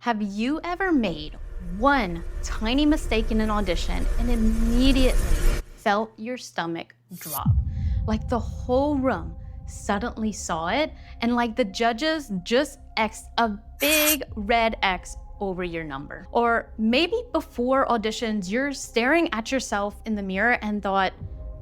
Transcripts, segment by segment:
Have you ever made one tiny mistake in an audition and immediately felt your stomach drop? Like the whole room suddenly saw it and like the judges just X'd a big red X over your number. Or maybe before auditions, you're staring at yourself in the mirror and thought,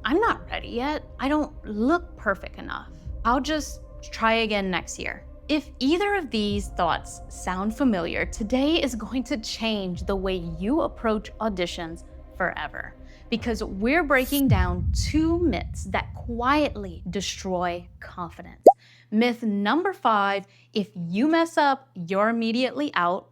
I'm not ready yet. I don't look perfect enough. I'll just try again next year. If either of these thoughts sound familiar, today is going to change the way you approach auditions forever. Because we're breaking down two myths that quietly destroy confidence. Myth number 5, if you mess up, you're immediately out.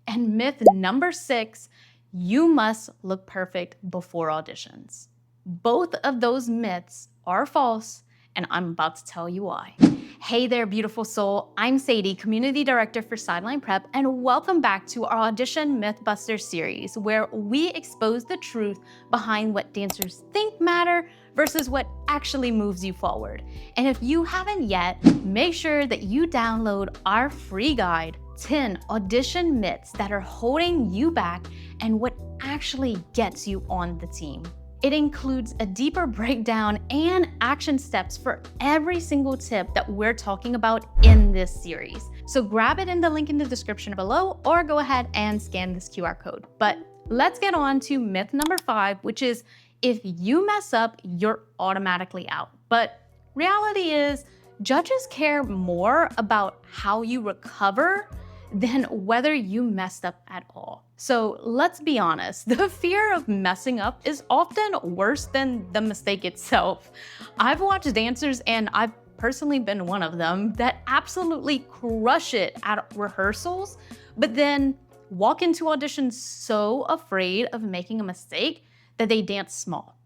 And myth number 6, you must look perfect before auditions. Both of those myths are false, and I'm about to tell you why. Hey there, beautiful soul. I'm Sadie, Community Director for Sideline Prep, and welcome back to our Audition Mythbusters series, where we expose the truth behind what dancers think matter versus what actually moves you forward. And if you haven't yet, make sure that you download our free guide, 10 audition myths that are holding you back and what actually gets you on the team. It includes a deeper breakdown and action steps for every single tip that we're talking about in this series. So grab it in the link in the description below or go ahead and scan this QR code. But let's get on to myth number 5, which is if you mess up, you're automatically out. But reality is, judges care more about how you recover than whether you messed up at all. So let's be honest, the fear of messing up is often worse than the mistake itself. I've watched dancers, and I've personally been one of them, that absolutely crush it at rehearsals, but then walk into auditions so afraid of making a mistake that they dance small.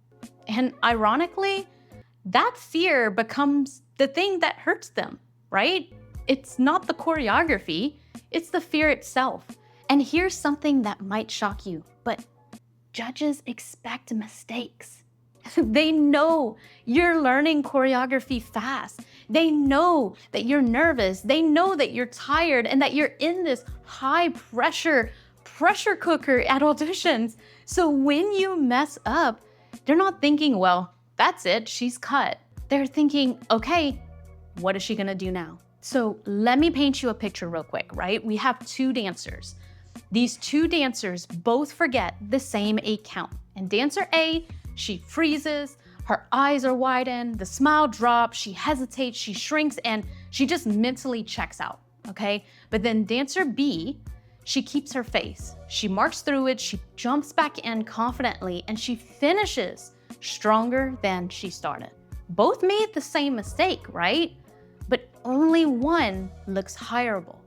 And ironically, that fear becomes the thing that hurts them, right? It's not the choreography, it's the fear itself. And here's something that might shock you, but judges expect mistakes. They know you're learning choreography fast. They know that you're nervous. They know that you're tired and that you're in this high pressure cooker at auditions. So when you mess up, they're not thinking, well, that's it, she's cut. They're thinking, okay, what is she gonna do now? So let me paint you a picture real quick, right? We have two dancers. These two dancers both forget the same 8 count. And dancer A, she freezes, her eyes are widened, the smile drops, she hesitates, she shrinks, and she just mentally checks out, okay? But then dancer B, she keeps her face. She marks through it, she jumps back in confidently, and she finishes stronger than she started. Both made the same mistake, right? But only one looks hireable.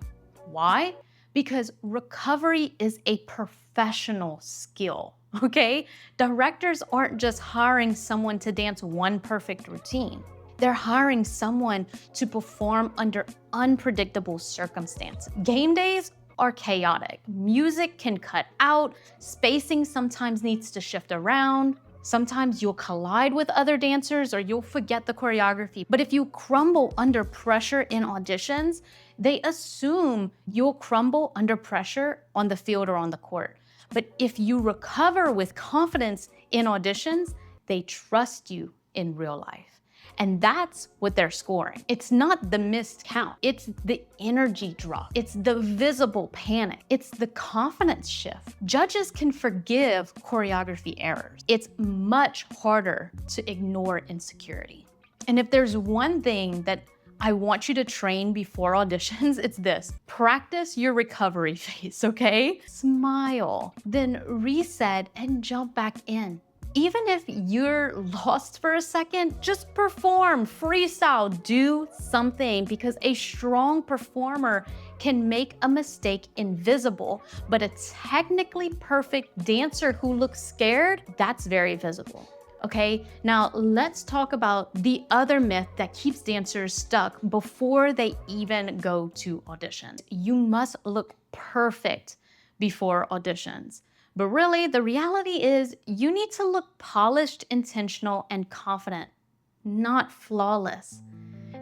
Why? Because recovery is a professional skill, okay? Directors aren't just hiring someone to dance one perfect routine. They're hiring someone to perform under unpredictable circumstances. Game days are chaotic. Music can cut out, spacing sometimes needs to shift around. Sometimes you'll collide with other dancers or you'll forget the choreography. But if you crumble under pressure in auditions, they assume you'll crumble under pressure on the field or on the court. But if you recover with confidence in auditions, they trust you in real life. And that's what they're scoring. It's not the missed count. It's the energy drop. It's the visible panic. It's the confidence shift. Judges can forgive choreography errors. It's much harder to ignore insecurity. And if there's one thing that I want you to train before auditions, it's this. Practice your recovery face, okay? Smile, then reset and jump back in. Even if you're lost for a second, just perform, freestyle, do something, because a strong performer can make a mistake invisible, but a technically perfect dancer who looks scared, that's very visible. Okay, now let's talk about the other myth that keeps dancers stuck before they even go to auditions. You must look perfect before auditions. But really, the reality is you need to look polished, intentional, and confident, not flawless.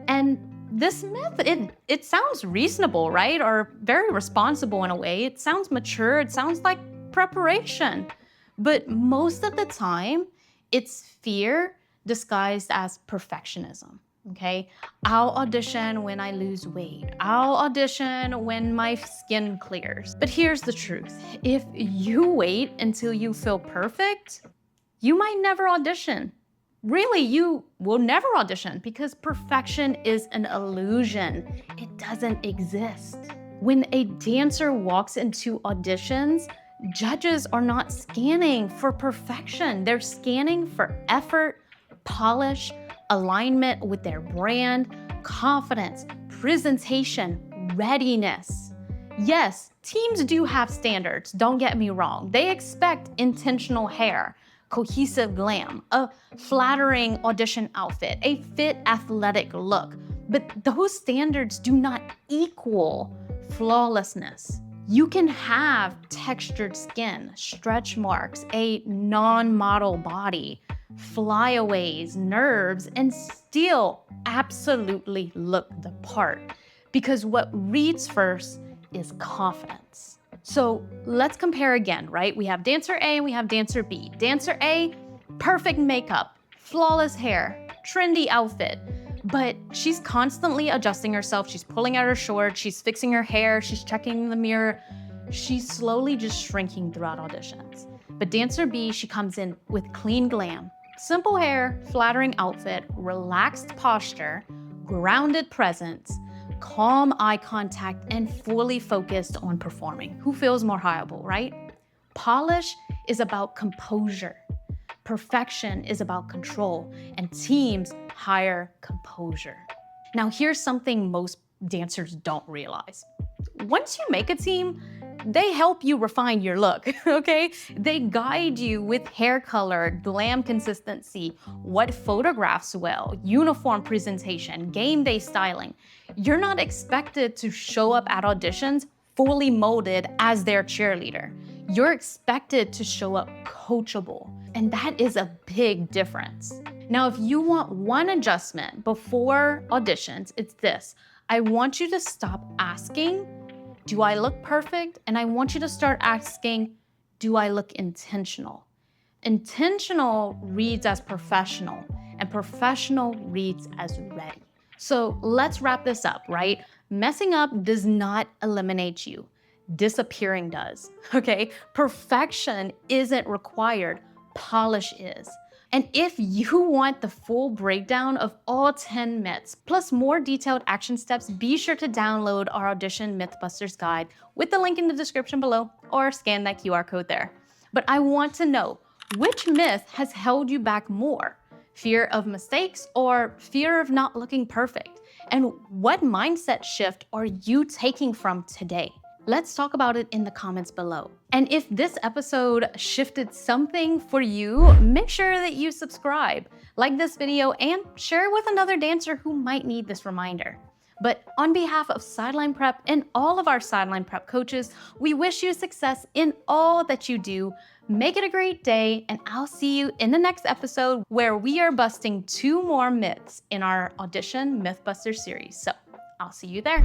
And This myth, it sounds reasonable, right? Or very responsible in a way. It sounds mature, it sounds like preparation. But most of the time, it's fear disguised as perfectionism, okay? I'll audition when I lose weight. I'll audition when my skin clears. But here's the truth. If you wait until you feel perfect, you might never audition. Really, you will never audition because perfection is an illusion. It doesn't exist. When a dancer walks into auditions, judges are not scanning for perfection. They're scanning for effort, polish, alignment with their brand, confidence, presentation, readiness. Yes, teams do have standards, don't get me wrong. They expect intentional hair, cohesive glam, a flattering audition outfit, a fit athletic look. But those standards do not equal flawlessness. You can have textured skin, stretch marks, a non-model body, flyaways, nerves, and still absolutely look the part. Because what reads first is confidence. So let's compare again, right? We have dancer A and we have dancer B. Dancer A, perfect makeup, flawless hair, trendy outfit, but she's constantly adjusting herself. She's pulling out her shorts, she's fixing her hair, she's checking in the mirror. She's slowly just shrinking throughout auditions. But dancer B, she comes in with clean glam, simple hair, flattering outfit, relaxed posture, grounded presence, calm eye contact, and fully focused on performing. Who feels more hireable, right? Polish is about composure. Perfection is about control, and teams hire composure. Now, here's something most dancers don't realize. Once you make a team, they help you refine your look, okay? They guide you with hair color, glam consistency, what photographs well, uniform presentation, game day styling. You're not expected to show up at auditions fully molded as their cheerleader. You're expected to show up coachable, and that is a big difference. Now, if you want one adjustment before auditions, it's this. I want you to stop asking, do I look perfect? And I want you to start asking, do I look intentional? Intentional reads as professional, and professional reads as ready. So let's wrap this up, right? Messing up does not eliminate you. Disappearing does, okay? Perfection isn't required, polish is. And if you want the full breakdown of all 10 myths, plus more detailed action steps, be sure to download our Audition Mythbusters guide with the link in the description below, or scan that QR code there. But I want to know, which myth has held you back more? Fear of mistakes or fear of not looking perfect? And what mindset shift are you taking from today? Let's talk about it in the comments below. And if this episode shifted something for you, make sure that you subscribe, like this video, and share it with another dancer who might need this reminder. But on behalf of Sideline Prep and all of our Sideline Prep coaches, we wish you success in all that you do. Make it a great day, and I'll see you in the next episode where we are busting 2 more myths in our Audition Mythbusters series. So I'll see you there.